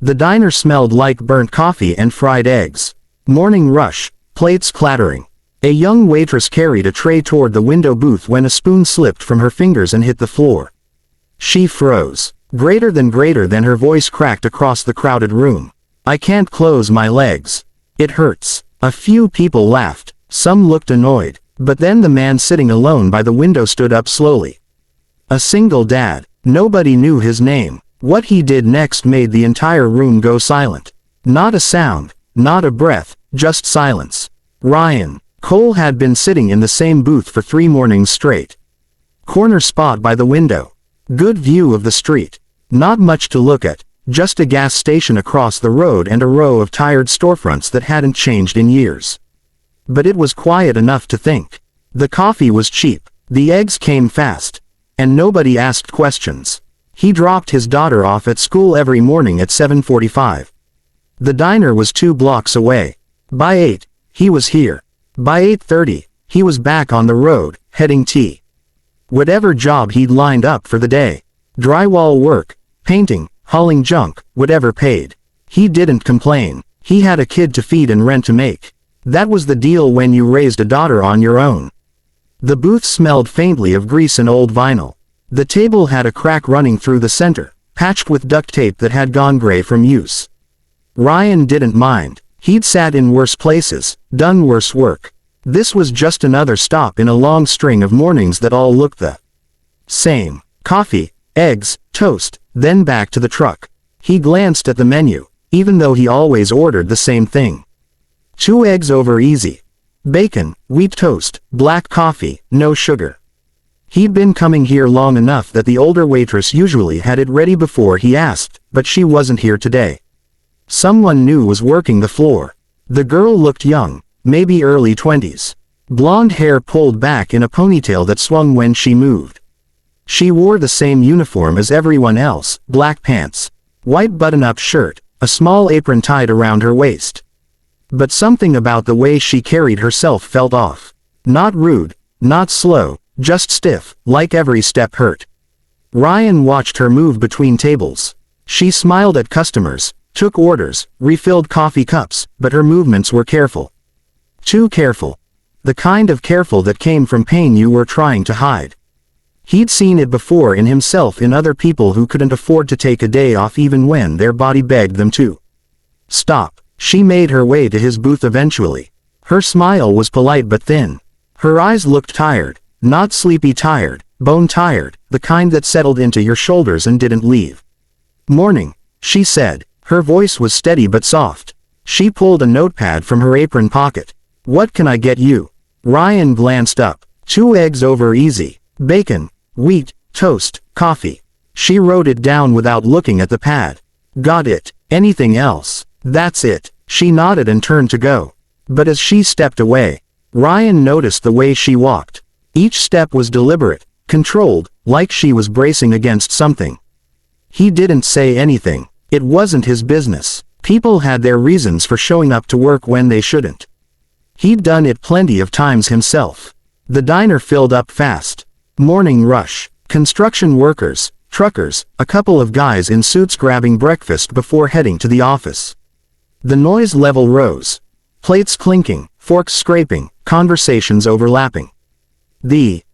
The diner smelled like burnt coffee and fried eggs. Morning rush, plates clattering. A young waitress carried a tray toward the window booth when a spoon slipped from her fingers and hit the floor. She froze. Greater than her voice cracked across the crowded room. I can't close my legs. It hurts. A few people laughed. Some looked annoyed. But then the man sitting alone by the window stood up slowly. A single dad. Nobody knew his name. What he did next made the entire room go silent. Not a sound, not a breath, just silence. Ryan Cole had been sitting in the same booth for 3 mornings straight. Corner spot by the window. Good view of the street. Not much to look at, just a gas station across the road and a row of tired storefronts that hadn't changed in years. But it was quiet enough to think. The coffee was cheap, the eggs came fast, and nobody asked questions. He dropped his daughter off at school every morning at 7:45. The diner was 2 blocks away. By 8, he was here. By 8:30, he was back on the road, heading T. Whatever job he'd lined up for the day. Drywall work, painting, hauling junk, whatever paid. He didn't complain. He had a kid to feed and rent to make. That was the deal when you raised a daughter on your own. The booth smelled faintly of grease and old vinyl. The table had a crack running through the center, patched with duct tape that had gone gray from use. Ryan didn't mind. He'd sat in worse places, done worse work. This was just another stop in a long string of mornings that all looked the same. Coffee, eggs, toast, then back to the truck. He glanced at the menu, even though he always ordered the same thing. 2 eggs over easy. Bacon, wheat toast, black coffee, no sugar. He'd been coming here long enough that the older waitress usually had it ready before he asked, but she wasn't here today. Someone new was working the floor. The girl looked young, maybe early 20s. Blonde hair pulled back in a ponytail that swung when she moved. She wore the same uniform as everyone else, black pants, white button-up shirt, a small apron tied around her waist. But something about the way she carried herself felt off. Not rude, not slow, just stiff, like every step hurt. Ryan watched her move between tables. She smiled at customers, took orders, refilled coffee cups, but her movements were careful. Too careful. The kind of careful that came from pain you were trying to hide. He'd seen it before in himself, in other people who couldn't afford to take a day off even when their body begged them to. Stop. She made her way to his booth eventually. Her smile was polite but thin. Her eyes looked tired, not sleepy tired, bone tired, the kind that settled into your shoulders and didn't leave. Morning, she said. Her voice was steady but soft. She pulled a notepad from her apron pocket. What can I get you? Ryan glanced up. 2 eggs over easy. Bacon, wheat, toast, coffee. She wrote it down without looking at the pad. Got it. Anything else? That's it. She nodded and turned to go. But as she stepped away, Ryan noticed the way she walked. Each step was deliberate, controlled, like she was bracing against something. He didn't say anything. It wasn't his business. People had their reasons for showing up to work when they shouldn't. He'd done it plenty of times himself. The diner filled up fast. Morning rush. Construction workers, truckers, a couple of guys in suits grabbing breakfast before heading to the office. The noise level rose. Plates clinking, forks scraping, conversations overlapping. The